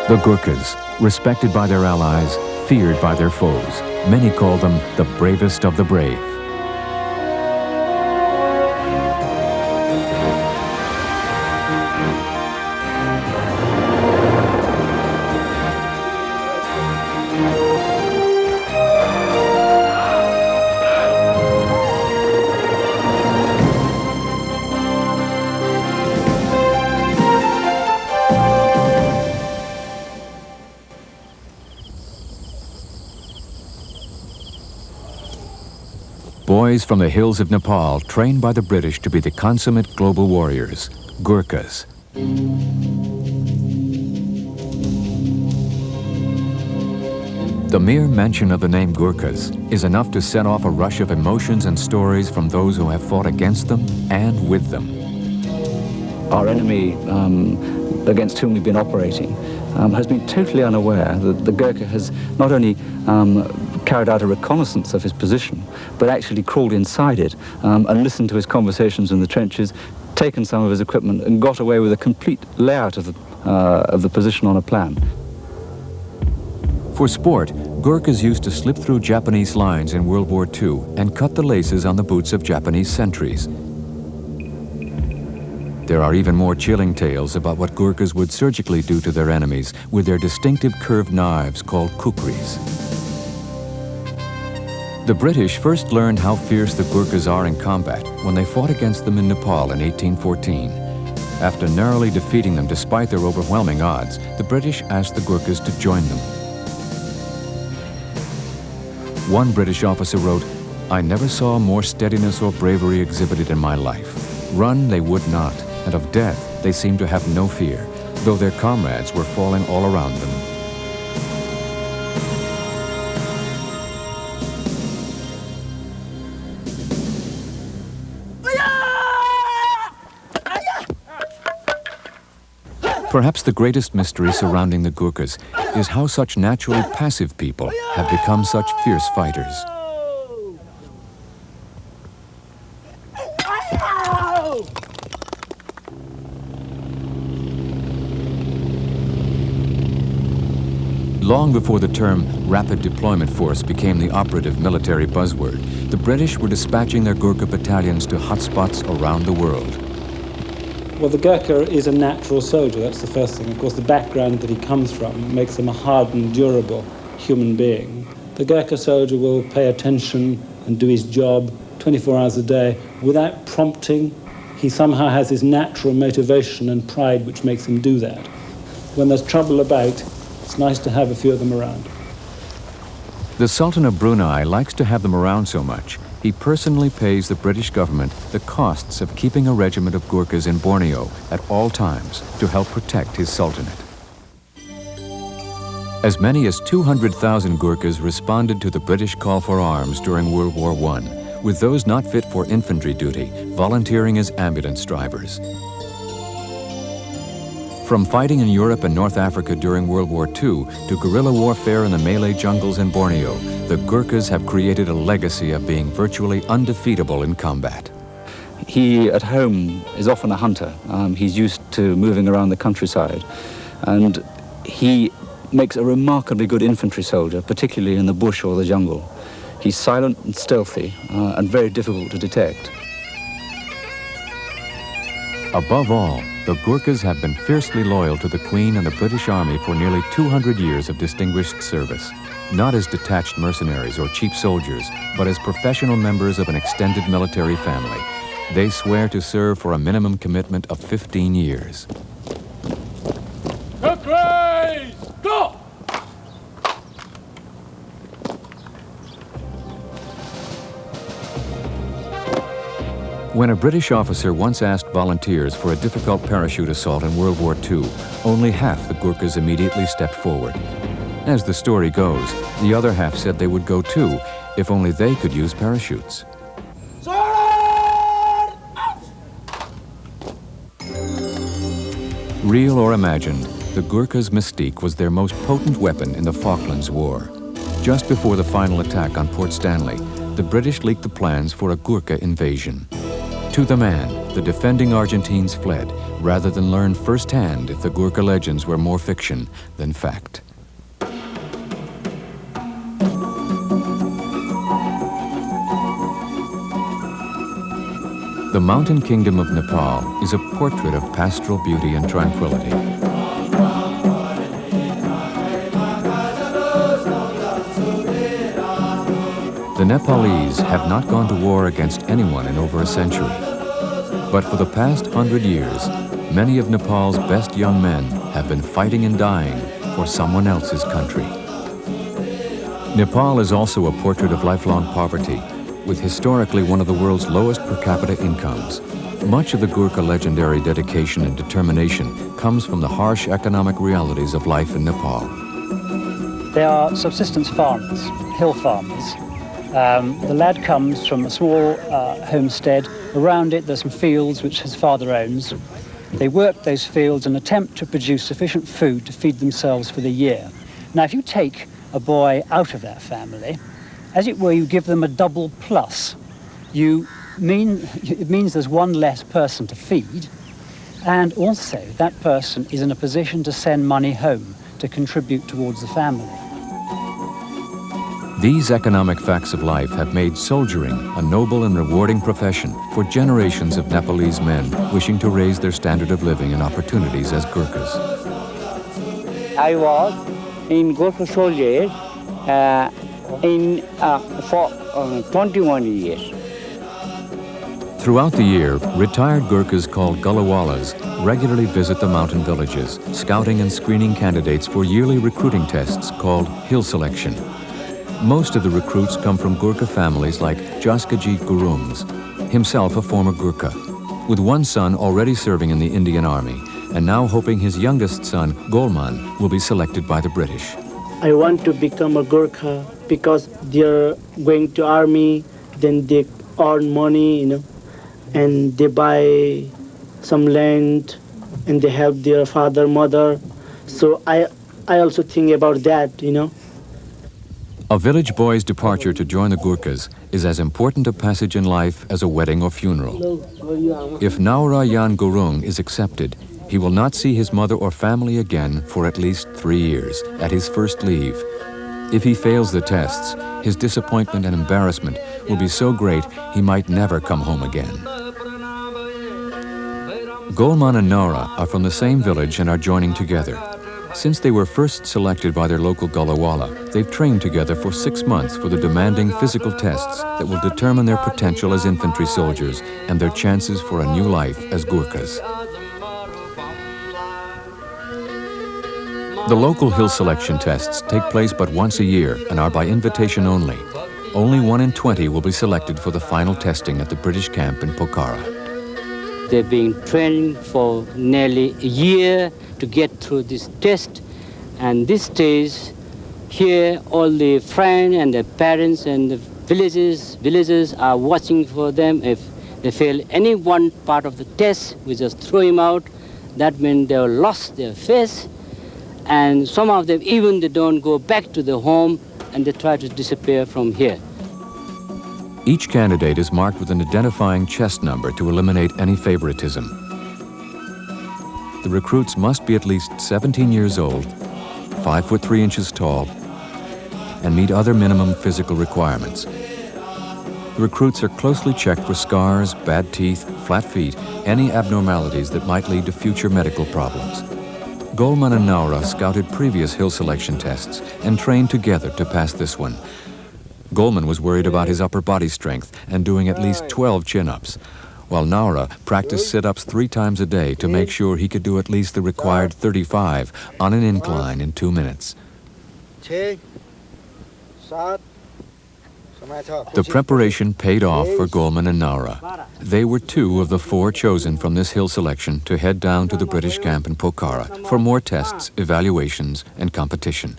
The Gurkhas, respected by their allies, feared by their foes. Many call them the bravest of the brave. Boys from the hills of Nepal trained by the British to be the consummate global warriors, Gurkhas. The mere mention of the name Gurkhas is enough to set off a rush of emotions and stories from those who have fought against them and with them. Our enemy against whom we've been operating has been totally unaware that the Gurkha has not only carried out a reconnaissance of his position, but actually crawled inside it and listened to his conversations in the trenches, taken some of his equipment and got away with a complete layout of the position on a plan. For sport, Gurkhas used to slip through Japanese lines in World War II and cut the laces on the boots of Japanese sentries. There are even more chilling tales about what Gurkhas would surgically do to their enemies with their distinctive curved knives called kukris. The British first learned how fierce the Gurkhas are in combat when they fought against them in Nepal in 1814. After narrowly defeating them despite their overwhelming odds, the British asked the Gurkhas to join them. One British officer wrote, "I never saw more steadiness or bravery exhibited in my life. Run they would not, and of death they seemed to have no fear, though their comrades were falling all around them." Perhaps the greatest mystery surrounding the Gurkhas is how such naturally passive people have become such fierce fighters. Long before the term Rapid Deployment Force became the operative military buzzword, the British were dispatching their Gurkha battalions to hotspots around the world. Well, the Gurkha is a natural soldier, that's the first thing. Of course, the background that he comes from makes him a hardened, durable human being. The Gurkha soldier will pay attention and do his job 24 hours a day without prompting. He somehow has his natural motivation and pride which makes him do that. When there's trouble about, it's nice to have a few of them around. The Sultan of Brunei likes to have them around so much, he personally pays the British government the costs of keeping a regiment of Gurkhas in Borneo at all times to help protect his sultanate. As many as 200,000 Gurkhas responded to the British call for arms during World War I, with those not fit for infantry duty volunteering as ambulance drivers. From fighting in Europe and North Africa during World War II to guerrilla warfare in the Malay jungles in Borneo, the Gurkhas have created a legacy of being virtually undefeatable in combat. He, at home, is often a hunter. He's used to moving around the countryside. And he makes a remarkably good infantry soldier, particularly in the bush or the jungle. He's silent and stealthy and very difficult to detect. Above all, the Gurkhas have been fiercely loyal to the Queen and the British Army for nearly 200 years of distinguished service. Not as detached mercenaries or cheap soldiers, but as professional members of an extended military family. They swear to serve for a minimum commitment of 15 years. Go! When a British officer once asked volunteers for a difficult parachute assault in World War II, only half the Gurkhas immediately stepped forward. As the story goes, the other half said they would go too, if only they could use parachutes. Real or imagined, the Gurkhas' mystique was their most potent weapon in the Falklands War. Just before the final attack on Port Stanley, the British leaked the plans for a Gurkha invasion. To the man, the defending Argentines fled rather than learn firsthand if the Gurkha legends were more fiction than fact. The mountain kingdom of Nepal is a portrait of pastoral beauty and tranquility. The Nepalese have not gone to war against anyone in over a century. But for the past 100 years, many of Nepal's best young men have been fighting and dying for someone else's country. Nepal is also a portrait of lifelong poverty, with historically one of the world's lowest per capita incomes. Much of the Gurkha legendary dedication and determination comes from the harsh economic realities of life in Nepal. They are subsistence farmers, hill farmers. The lad comes from a small homestead. Around it there's some fields which his father owns. They work those fields and attempt to produce sufficient food to feed themselves for the year. Now, if you take a boy out of that family, as it were, you give them a double plus. It means there's one less person to feed, and also that person is in a position to send money home to contribute towards the family. These economic facts of life have made soldiering a noble and rewarding profession for generations of Nepalese men wishing to raise their standard of living and opportunities as Gurkhas. I was in Gurkha soldiers for 21 years. Throughout the year, retired Gurkhas called Gulliwalas regularly visit the mountain villages, scouting and screening candidates for yearly recruiting tests called hill selection. Most of the recruits come from Gurkha families like Jaskaji Gurungs, himself a former Gurkha, with one son already serving in the Indian Army, and now hoping his youngest son, Golman, will be selected by the British. I want to become a Gurkha because they're going to army, then they earn money, and they buy some land, and they help their father, mother. So I also think about that, A village boy's departure to join the Gurkhas is as important a passage in life as a wedding or funeral. If Naurayan Gurung is accepted, he will not see his mother or family again for at least 3 years at his first leave. If he fails the tests, his disappointment and embarrassment will be so great he might never come home again. Golman and Naura are from the same village and are joining together. Since they were first selected by their local Gulliwala, they've trained together for 6 months for the demanding physical tests that will determine their potential as infantry soldiers and their chances for a new life as Gurkhas. The local hill selection tests take place but once a year and are by invitation only. Only 1 in 20 will be selected for the final testing at the British camp in Pokhara. They've been training for nearly a year to get through this test, and this stage here all the friends and the parents and the villagers are watching for them. If they fail any one part of the test, we just throw him out. That means they have lost their face, and some of them even they don't go back to the home and they try to disappear from here. Each candidate is marked with an identifying chest number to eliminate any favoritism. The recruits must be at least 17 years old, 5 foot 3 inches tall, and meet other minimum physical requirements. The recruits are closely checked for scars, bad teeth, flat feet, any abnormalities that might lead to future medical problems. Golman and Naura scouted previous hill selection tests and trained together to pass this one. Golman was worried about his upper body strength and doing at least 12 chin-ups, while Naura practiced sit-ups 3 times a day to make sure he could do at least the required 35 on an incline in 2 minutes. The preparation paid off for Golman and Naura. They were 2 of the 4 chosen from this hill selection to head down to the British camp in Pokhara for more tests, evaluations, and competition.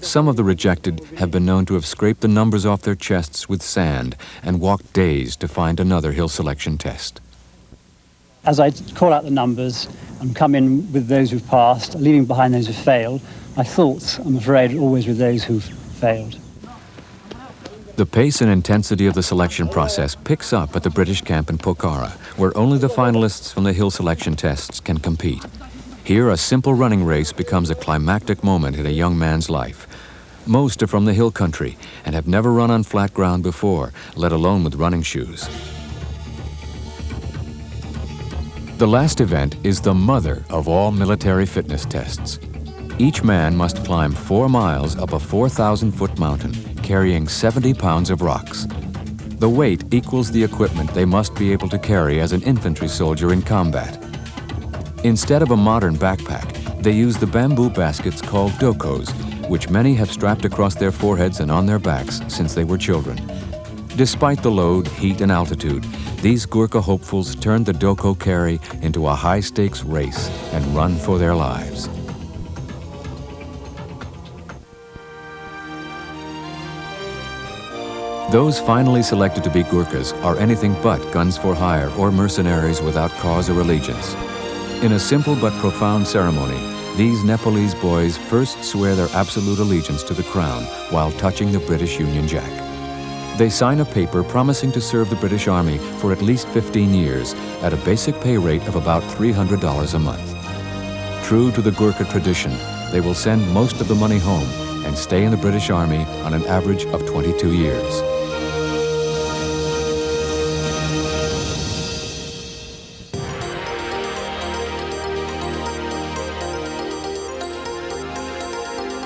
Some of the rejected have been known to have scraped the numbers off their chests with sand and walked days to find another hill selection test. As I call out the numbers and come in with those who've passed, leaving behind those who've failed, my thoughts, I'm afraid, are always with those who've failed. The pace and intensity of the selection process picks up at the British camp in Pokhara, where only the finalists from the hill selection tests can compete. Here, a simple running race becomes a climactic moment in a young man's life. Most are from the hill country and have never run on flat ground before, let alone with running shoes. The last event is the mother of all military fitness tests. Each man must climb 4 miles up a 4,000-foot mountain, carrying 70 pounds of rocks. The weight equals the equipment they must be able to carry as an infantry soldier in combat. Instead of a modern backpack, they use the bamboo baskets called dokos, which many have strapped across their foreheads and on their backs since they were children. Despite the load, heat, and altitude, these Gurkha hopefuls turned the doko carry into a high-stakes race and run for their lives. Those finally selected to be Gurkhas are anything but guns for hire or mercenaries without cause or allegiance. In a simple but profound ceremony, these Nepalese boys first swear their absolute allegiance to the crown while touching the British Union Jack. They sign a paper promising to serve the British Army for at least 15 years at a basic pay rate of about $300 a month. True to the Gurkha tradition, they will send most of the money home and stay in the British Army on an average of 22 years.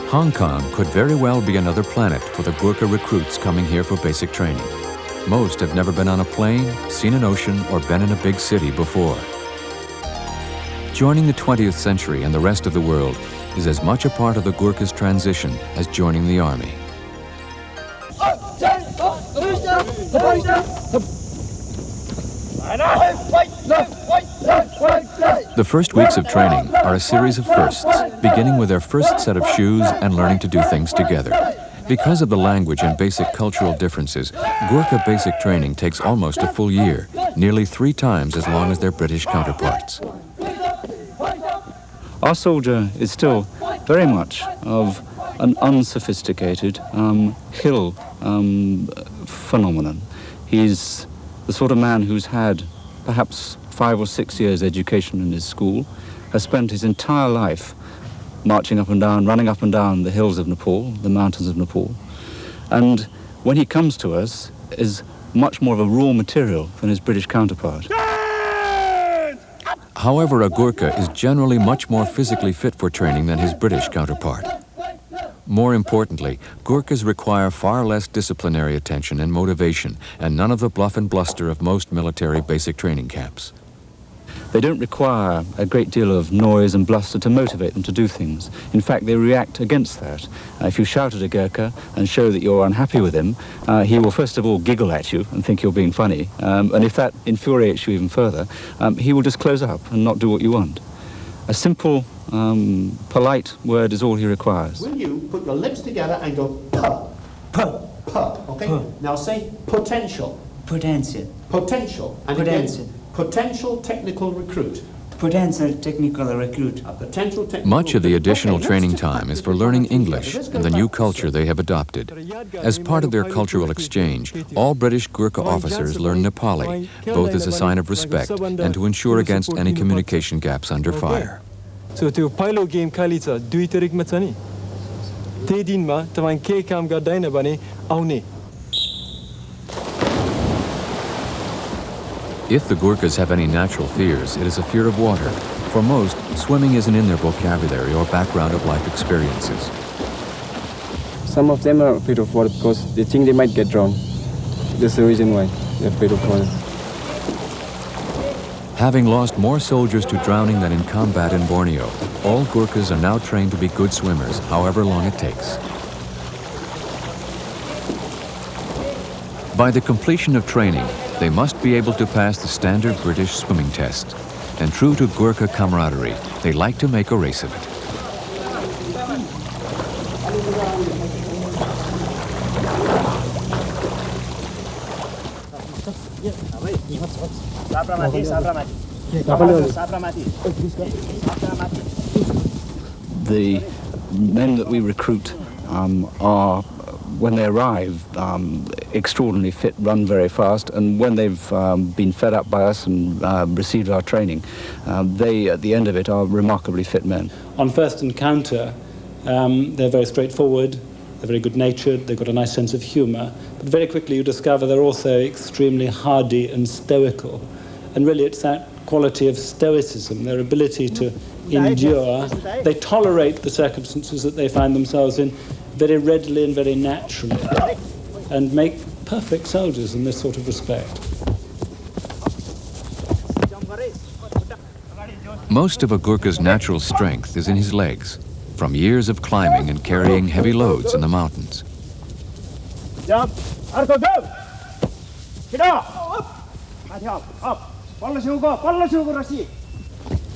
Hong Kong could very well be another planet for the Gurkha recruits coming here for basic training. Most have never been on a plane, seen an ocean, or been in a big city before. Joining the 20th century and the rest of the world is as much a part of the Gurkhas' transition as joining the army. The first weeks of training are a series of firsts, beginning with their first set of shoes and learning to do things together. Because of the language and basic cultural differences, Gurkha basic training takes almost a full year, nearly 3 times as long as their British counterparts. Our soldier is still very much of an unsophisticated hill phenomenon. He's the sort of man who's had perhaps 5 or 6 years education in his school, has spent his entire life marching up and down, running up and down the hills of Nepal, the mountains of Nepal. And when he comes to us, is much more of a raw material than his British counterpart. However, a Gurkha is generally much more physically fit for training than his British counterpart. More importantly, Gurkhas require far less disciplinary attention and motivation, and none of the bluff and bluster of most military basic training camps. They don't require a great deal of noise and bluster to motivate them to do things. In fact, they react against that. If you shout at a Gurkha and show that you're unhappy with him, he will first of all giggle at you and think you're being funny. And if that infuriates you even further, he will just close up and not do what you want. A simple, polite word is all he requires. Will you put your lips together and go puh? Puh. Puh. Okay? Puh. Now say potential. Potential. Potential. And Potential. Again, potential technical recruit. Potential technical recruit. A potential technical Much of the additional Okay, training let's just time is practice for this learning one together. English Let's go and the new back. culture they have adopted. As part of their cultural exchange, all British Gurkha officers learn Nepali, both as a sign of respect and to ensure against any communication gaps under fire. So त्यो पहिलो game खाली छ 2 तारिखमा छ नि त्यही दिनमा तपाई के काम गर्दैन भने आउने. If the Gurkhas have any natural fears, it is a fear of water. For most, swimming isn't in their vocabulary or background of life experiences. Some of them are afraid of water because they think they might get drowned. That's the reason why they're afraid of water. Having lost more soldiers to drowning than in combat in Borneo, all Gurkhas are now trained to be good swimmers, however long it takes. By the completion of training, they must be able to pass the standard British swimming test. And true to Gurkha camaraderie, they like to make a race of it. The men that we recruit are when they arrive, extraordinarily fit, run very fast, and when they've been fed up by us and received our training, they, at the end of it, are remarkably fit men. On first encounter, they're very straightforward, they're very good-natured, they've got a nice sense of humour, but very quickly you discover they're also extremely hardy and stoical. And really it's that quality of stoicism, their ability to endure. They tolerate the circumstances that they find themselves in very readily and very naturally, and make perfect soldiers in this sort of respect. Most of a Gurkha's natural strength is in his legs, from years of climbing and carrying heavy loads in the mountains. Jump! Arko, go! Get up! Up!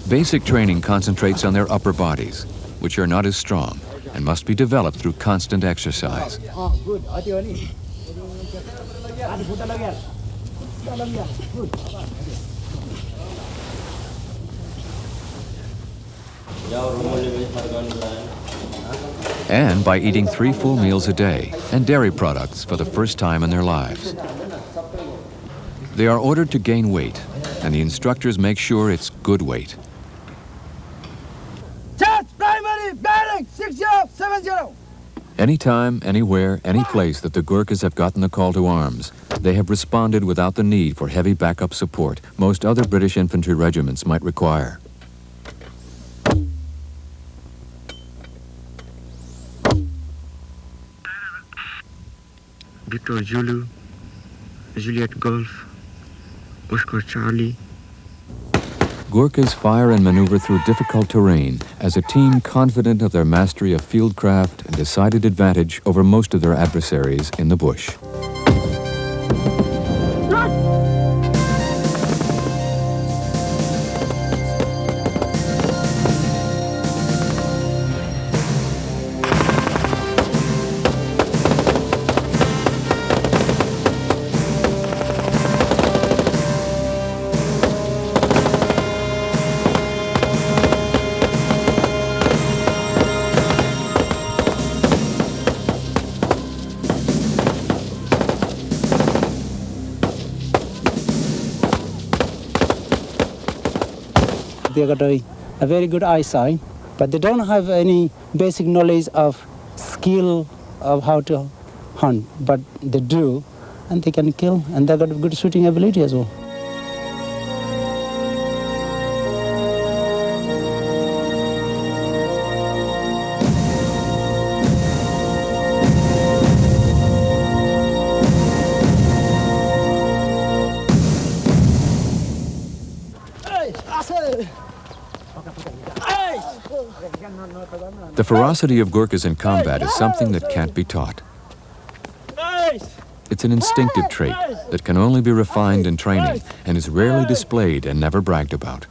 Basic training concentrates on their upper bodies, which are not as strong and must be developed through constant exercise. Good. And by eating 3 full meals a day and dairy products for the first time in their lives. They are ordered to gain weight, and the instructors make sure it's good weight. Chest, primary, barrack, 6070. Anytime, anywhere, any place that the Gurkhas have gotten the call to arms, they have responded without the need for heavy backup support most other British infantry regiments might require. Victor Zulu, Juliet Golf, Oscar Charlie. Gurkhas fire and maneuver through difficult terrain as a team confident of their mastery of fieldcraft and decided advantage over most of their adversaries in the bush. They got a very good eyesight, but they don't have any basic knowledge of skill of how to hunt, but they do, and they can kill, and they got a good shooting ability as well. The ferocity of Gurkhas in combat is something that can't be taught. It's an instinctive trait that can only be refined in training and is rarely displayed and never bragged about.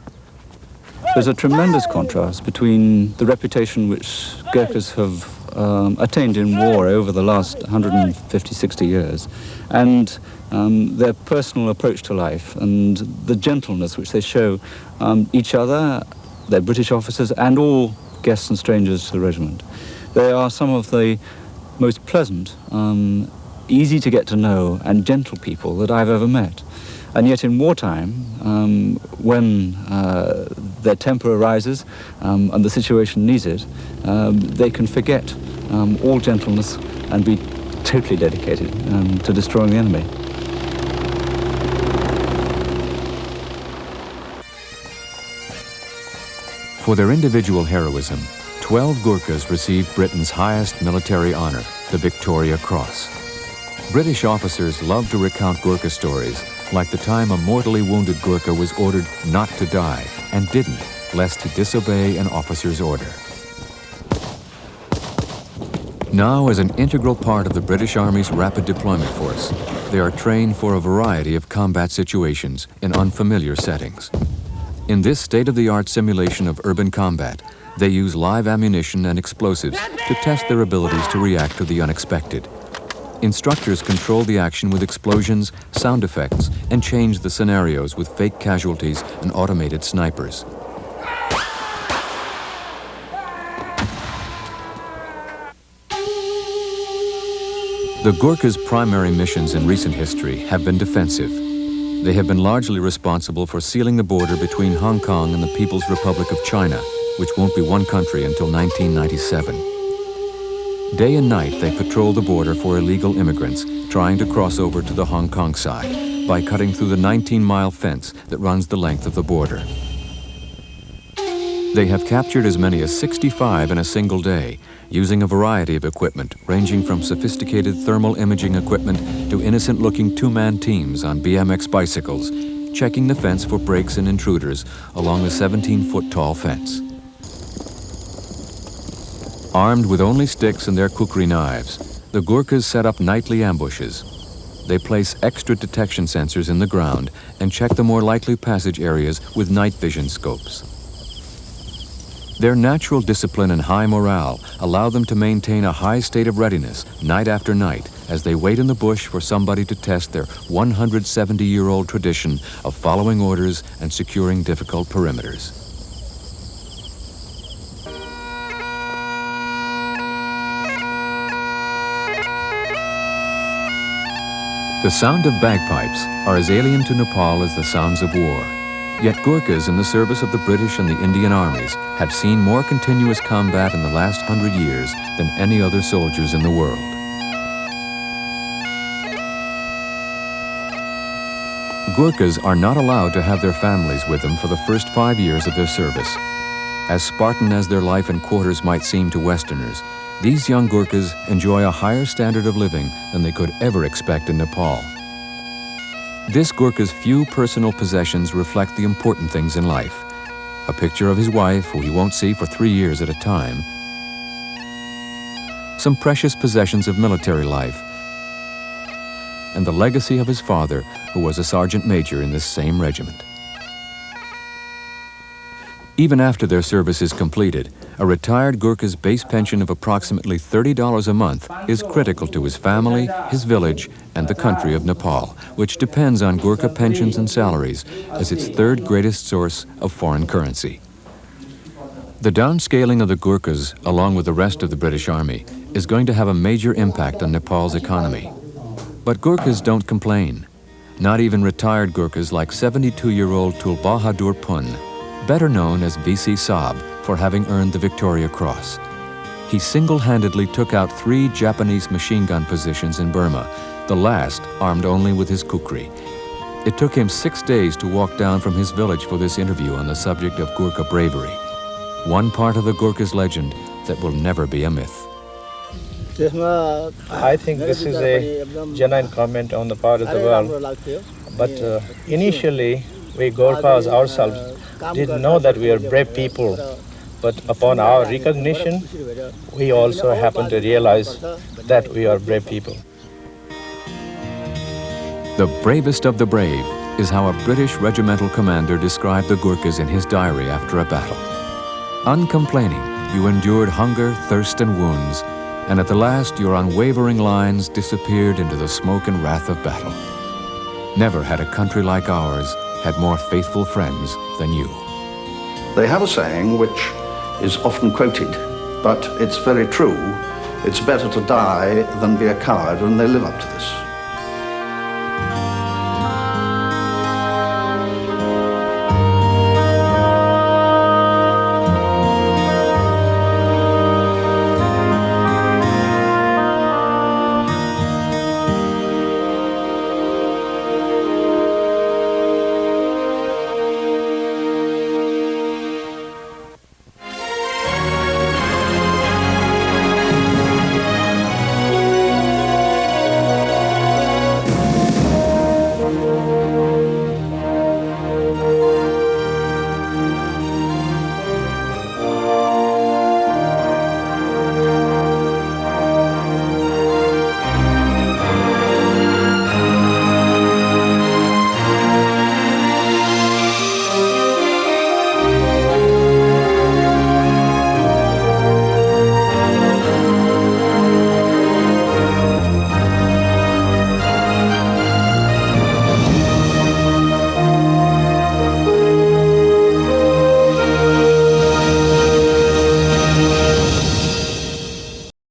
There's a tremendous contrast between the reputation which Gurkhas have attained in war over the last 150, 60 years and their personal approach to life and the gentleness which they show each other, their British officers, and all guests and strangers to the regiment. They are some of the most pleasant, easy to get to know and gentle people that I've ever met. And yet in wartime, when their temper arises and the situation needs it, they can forget all gentleness and be totally dedicated to destroying the enemy. For their individual heroism, 12 Gurkhas received Britain's highest military honor, the Victoria Cross. British officers love to recount Gurkha stories, like the time a mortally wounded Gurkha was ordered not to die and didn't, lest he disobey an officer's order. Now, as an integral part of the British Army's Rapid Deployment Force, they are trained for a variety of combat situations in unfamiliar settings. In this state-of-the-art simulation of urban combat, they use live ammunition and explosives to test their abilities to react to the unexpected. Instructors control the action with explosions, sound effects, and change the scenarios with fake casualties and automated snipers. The Gurkhas' primary missions in recent history have been defensive. They have been largely responsible for sealing the border between Hong Kong and the People's Republic of China, which won't be one country until 1997. Day and night, they patrol the border for illegal immigrants trying to cross over to the Hong Kong side by cutting through the 19-mile fence that runs the length of the border. They have captured as many as 65 in a single day, using a variety of equipment ranging from sophisticated thermal imaging equipment to innocent-looking two-man teams on BMX bicycles, checking the fence for breaks and intruders along the 17-foot-tall fence. Armed with only sticks and their kukri knives, the Gurkhas set up nightly ambushes. They place extra detection sensors in the ground and check the more likely passage areas with night vision scopes. Their natural discipline and high morale allow them to maintain a high state of readiness night after night as they wait in the bush for somebody to test their 170-year-old tradition of following orders and securing difficult perimeters. The sound of bagpipes are as alien to Nepal as the sounds of war. Yet Gurkhas in the service of the British and the Indian armies have seen more continuous combat in the last 100 years than any other soldiers in the world. Gurkhas are not allowed to have their families with them for the first 5 years of their service. As Spartan as their life and quarters might seem to Westerners, these young Gurkhas enjoy a higher standard of living than they could ever expect in Nepal. This Gurkha's few personal possessions reflect the important things in life. A picture of his wife, who he won't see for 3 years at a time. Some precious possessions of military life. And the legacy of his father, who was a sergeant major in this same regiment. Even after their service is completed, a retired Gurkha's base pension of approximately $30 a month is critical to his family, his village, and the country of Nepal, which depends on Gurkha pensions and salaries as its third greatest source of foreign currency. The downscaling of the Gurkhas, along with the rest of the British Army, is going to have a major impact on Nepal's economy. But Gurkhas don't complain. Not even retired Gurkhas like 72-year-old Tul Bahadur Pun, better known as V.C. Saab for having earned the Victoria Cross. He single-handedly took out 3 Japanese machine gun positions in Burma, the last armed only with his kukri. It took him 6 days to walk down from his village for this interview on the subject of Gurkha bravery, one part of the Gurkha's legend that will never be a myth. I think this is a genuine comment on the part of the world, but initially we Gurkhas ourselves didn't know that we are brave people, but upon our recognition, we also happen to realize that we are brave people. The bravest of the brave is how a British regimental commander described the Gurkhas in his diary after a battle. Uncomplaining, you endured hunger, thirst, and wounds, and at the last your unwavering lines disappeared into the smoke and wrath of battle. Never had a country like ours had more faithful friends than you. They have a saying which is often quoted, but it's very true. It's better to die than be a coward, and they live up to this.